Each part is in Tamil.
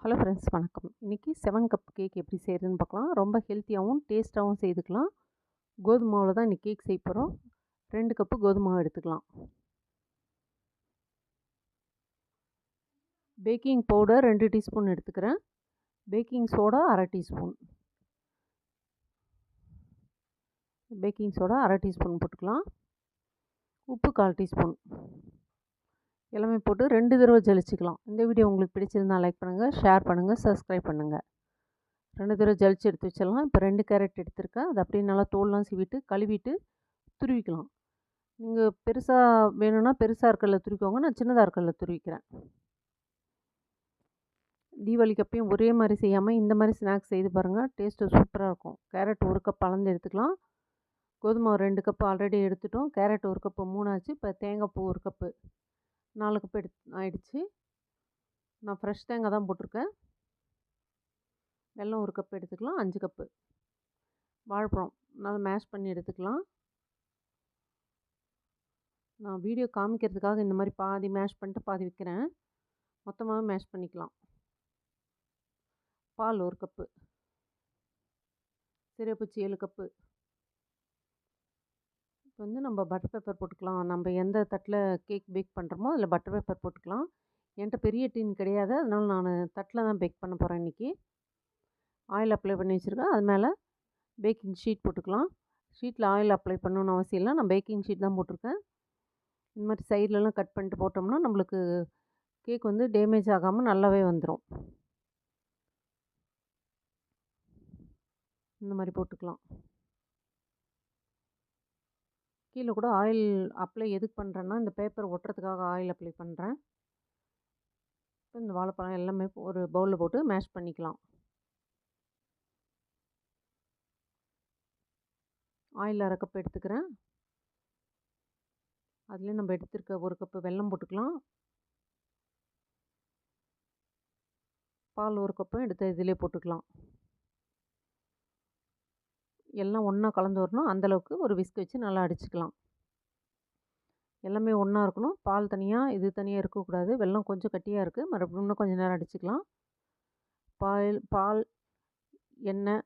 ஹலோ ஃப்ரெண்ட்ஸ் வணக்கம். இன்றைக்கி 7 கப் கேக் எப்படி செய்கிறதுன்னு பார்க்கலாம். ரொம்ப ஹெல்த்தியாகவும் டேஸ்ட்டாகவும் செய்துக்கலாம். கோதுமை மாவில் தான் இன்றைக்கி கேக் செய்ய போகிறோம். 2 கப்பு கோதுமை மாவு எடுத்துக்கலாம். பேக்கிங் பவுடர் 2 டீஸ்பூன் எடுத்துக்கிறேன். பேக்கிங் சோடா அரை டீஸ்பூன். பேக்கிங் சோடா அரை டீஸ்பூன் போட்டுக்கலாம். உப்பு 1/4 டீஸ்பூன். எல்லாமே போட்டு 2 தடவை ஜலிச்சுக்கலாம். இந்த வீடியோ உங்களுக்கு பிடிச்சிருந்தால் லைக் பண்ணுங்கள், ஷேர் பண்ணுங்கள், சப்ஸ்கிரைப் பண்ணுங்கள். 2 தடவை ஜலிச்சு எடுத்து வச்சிடலாம். இப்போ 2 கேரட் எடுத்திருக்கேன். அது அப்படியே நல்லா தோல்லாம் சீவிட்டு கழுவிட்டு துருவிக்கலாம். நீங்கள் பெருசாக வேணும்னா பெருசாக இருக்கல துருவிக்கோங்க. நான் சின்னதாக இருக்கல துருவிக்கிறேன். தீபாவளிக்கு அப்பயும் ஒரே மாதிரி செய்யாமல் இந்த மாதிரி ஸ்நாக்ஸ் செய்து பாருங்கள். டேஸ்ட்டு சூப்பராக இருக்கும். கேரட் 1 கப் அளந்து எடுத்துக்கலாம். கோதுமை 2 கப் ஆல்ரெடி எடுத்துட்டோம். கேரட் 1 கப்பு 3 ஆச்சு. இப்போ தேங்காய் பூ 1 கப்பு 4 கப்பு ஆயிடுச்சு. நான் ஃப்ரெஷ் தேங்காய் தான் போட்டிருக்கேன். வெல்லம் 1 கப் எடுத்துக்கலாம். 5 கப்பு வாழைப்பழம் நல்லா மேஷ் பண்ணி எடுத்துக்கலாம். நான் வீடியோ காமிக்கிறதுக்காக இந்த மாதிரி பாதி மேஷ் பண்ணிட்டு பாதி வைக்கிறேன். மொத்தமாகவே மேஷ் பண்ணிக்கலாம். பால் 1 கப்பு, சிரப்புச்சி 7 கப்பு. இப்போ வந்து நம்ம பட்டர் பேப்பர் போட்டுக்கலாம். நம்ம எந்த தட்டில் கேக் பேக் பண்ணுறோமோ அதில் பட்டர் பேப்பர் போட்டுக்கலாம். என்கிட்ட பெரிய டின் கிடையாது, அதனால் நான் தட்டில் தான் பேக் பண்ண போகிறேன் இன்றைக்கி. ஆயில் அப்ளை பண்ணி வச்சுருக்கேன். அது மேலே பேக்கிங் ஷீட் போட்டுக்கலாம். ஷீட்டில் ஆயில் அப்ளை பண்ணணுன்னு அவசியம் இல்லை. நான் பேக்கிங் ஷீட் தான் போட்டிருக்கேன். இந்த மாதிரி சைட்லலாம் கட் பண்ணிட்டு போட்டோம்னா நம்மளுக்கு கேக் வந்து டேமேஜ் ஆகாமல் நல்லாவே வந்துடும். இந்த மாதிரி போட்டுக்கலாம். கீழே கூட ஆயில் அப்ளை எதுக்கு பண்ணுறேன்னா இந்த பேப்பர் ஒட்டுறதுக்காக ஆயில் அப்ளை பண்ணுறேன். இப்போ இந்த வாழைப்பழம் எல்லாமே ஒரு பவுலில் போட்டு மேஷ் பண்ணிக்கலாம். ஆயில் 1/2 கப் எடுத்துக்கிறேன். அதுலேயே நம்ம எடுத்துருக்க 1 கப்பு வெல்லம் போட்டுக்கலாம். பால் 1 கப்பும் எடுத்து இதிலே போட்டுக்கலாம். எல்லாம் ஒன்றா கலந்து வரணும். அந்தளவுக்கு ஒரு விஸ்க் வச்சு நல்லா அடிச்சுக்கலாம். எல்லாமே ஒன்றா இருக்கணும். பால் தனியாக இது தனியாக இருக்கக்கூடாது. வெல்லம் கொஞ்சம் கட்டியாக இருக்குது. மறுபடியும் இன்னும் கொஞ்சம் நேரம் அடிச்சுக்கலாம். பால் எண்ணெய்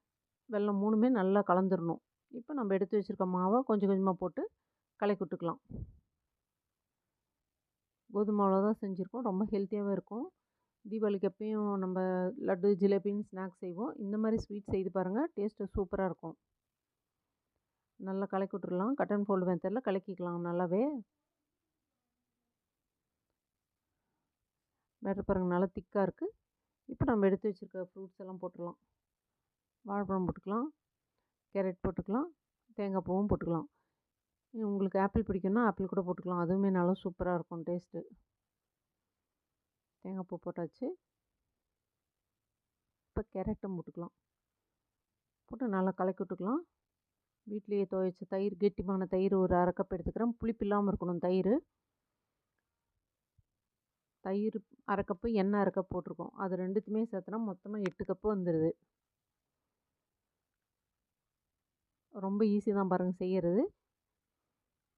வெல்லம் 3மே நல்லா கலந்துடணும். இப்போ நம்ம எடுத்து வச்சுருக்க மாவை கொஞ்சம் கொஞ்சமாக போட்டு கலக்கி விட்டுக்கலாம். கோதுமை மாவில் தான் செஞ்சுருக்கோம். ரொம்ப ஹெல்த்தியாகவே இருக்கும். தீபாவளிக்கு எப்பயும் நம்ம லட்டு ஜிலேபின்னு ஸ்நாக்ஸ் செய்வோம். இந்த மாதிரி ஸ்வீட் செய்து பாருங்கள். டேஸ்ட்டு சூப்பராக இருக்கும். நல்லா கலக்கி விட்டுடலாம். கட் அண்ட் ஃபோல்டு மெத்தடில் கலக்கிக்கலாம் நல்லாவே. பேட்டர் பாருங்கள் நல்லா திக்காக இருக்குது. இப்போ நம்ம எடுத்து வச்சுருக்க ஃப்ரூட்ஸ் எல்லாம் போட்டுடலாம். வாழைப்பழம் போட்டுக்கலாம், கேரட் போட்டுக்கலாம், தேங்காய் பூவும் போட்டுக்கலாம். உங்களுக்கு ஆப்பிள் பிடிக்கும்னா ஆப்பிள் கூட போட்டுக்கலாம். அதுவுமே நல்லா சூப்பராக இருக்கும் டேஸ்ட்டு. தேங்காய் பூ போட்டாச்சு. இப்போ கேரட்டும் போட்டுக்கலாம். போட்டு நல்லா கலக்கி விட்டுக்கலாம். வீட்லேயே துவைச்ச தயிர், கெட்டிமான தயிர் ஒரு 1/2 கப் எடுத்துக்கிறேன். புளிப்பு இல்லாமல் இருக்கணும் தயிர். 1/2 கப்பு, எண்ணெய் 1/2 கப் போட்டிருக்கோம். அது 2த்துமே சேர்த்தனா மொத்தமாக 8 கப்பு வந்துடுது. ரொம்ப ஈஸி தான் பாருங்கள் செய்கிறது.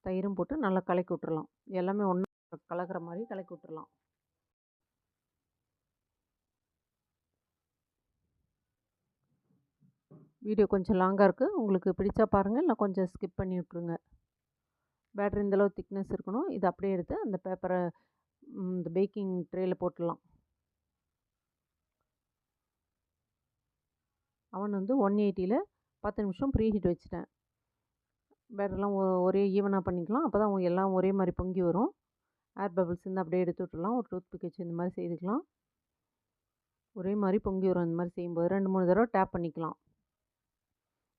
தயிரும் போட்டு நல்லா கலக்கி விட்டுறலாம். எல்லாமே ஒன்றா கலக்கிற மாதிரி கலக்கி விட்டுறலாம். வீடியோ கொஞ்சம் லாங்காக இருக்குது. உங்களுக்கு பிடிச்சா பாருங்கள், இல்லை கொஞ்சம் ஸ்கிப் பண்ணி விட்ருங்க. பேட்டர் இந்தளவு திக்னஸ் இருக்கணும். இது அப்படியே எடுத்து அந்த பேப்பரை இந்த பேக்கிங் ட்ரேயில் போட்டுடலாம். அவன் வந்து 180ல் 10 நிமிஷம் ப்ரீ ஹீட் வச்சுட்டேன். பேட்டர்லாம் ஒரே ஈவனாக பண்ணிக்கலாம். அப்போ தான் எல்லாம் ஒரே மாதிரி பொங்கி வரும். ஏர் பபிள்ஸ் இருந்தால் அப்படியே எடுத்து விட்டுடலாம். ஒரு டூத் பிக் வச்சு இந்த மாதிரி செய்துக்கலாம். ஒரே மாதிரி பொங்கி வரும். இந்த மாதிரி செய்யும்போது 2-3 தடவை டேப் பண்ணிக்கலாம்.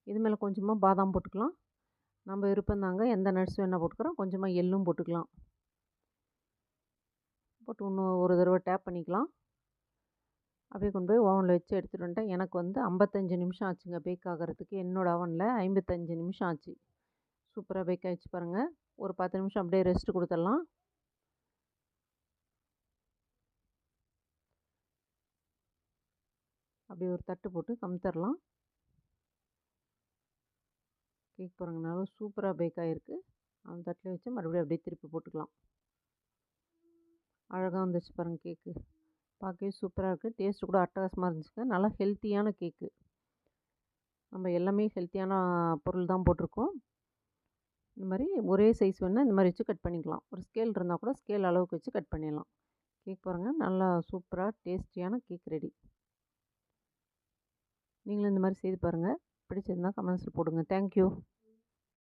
இது மேலே கொஞ்சமாக பாதாம் போட்டுக்கலாம். நம்ம விருப்பம் தாங்க, எந்த நட்ஸ் வேணால் போட்டுக்கிறோம். கொஞ்சமாக எள்ளும் போட்டுக்கலாம். போட்டு இன்னும் ஒரு தடவை டேப் பண்ணிக்கலாம். அப்படியே கொண்டு போய் ஓவனில் வச்சு எடுத்துகிட்டு வந்துட்டேன். எனக்கு வந்து 55 நிமிஷம் ஆச்சுங்க பேக் ஆகிறதுக்கு. என்னோடய ஓவனில் 55 நிமிஷம் ஆச்சு. சூப்பராக பேக் ஆகிடுச்சு பாருங்கள். ஒரு 10 நிமிஷம் அப்படியே ரெஸ்ட் கொடுத்துடலாம். அப்படியே ஒரு தட்டு போட்டு கமுத்தரலாம். கேக் பாருங்கள் நல்லா சூப்பராக பேக் ஆகிருக்கு. அந்த தட்டில் வச்சு மறுபடியும் அப்படியே திருப்பி போட்டுக்கலாம். அழகாக வந்துச்சு பாருங்கள் கேக்கு. பார்க்கவே சூப்பராக இருக்குது. டேஸ்ட்டு கூட அட்டகாசமாக இருந்துச்சுங்க. நல்லா ஹெல்த்தியான கேக்கு. நம்ம எல்லாமே ஹெல்த்தியான பொருள் தான் போட்டிருக்கோம். இந்த மாதிரி ஒரே சைஸ் வேணுன்னா இந்த மாதிரி வச்சு கட் பண்ணிக்கலாம். ஒரு ஸ்கேல் இருந்தால் கூட ஸ்கேல் அளவுக்கு வச்சு கட் பண்ணிடலாம். கேக் பாருங்கள், நல்லா சூப்பராக டேஸ்டியான கேக் ரெடி. நீங்களும் இந்த மாதிரி செய்து பாருங்கள். பிடிச்சிருந்தா கமெண்ட்ஸில் போடுங்க. தேங்க்யூ.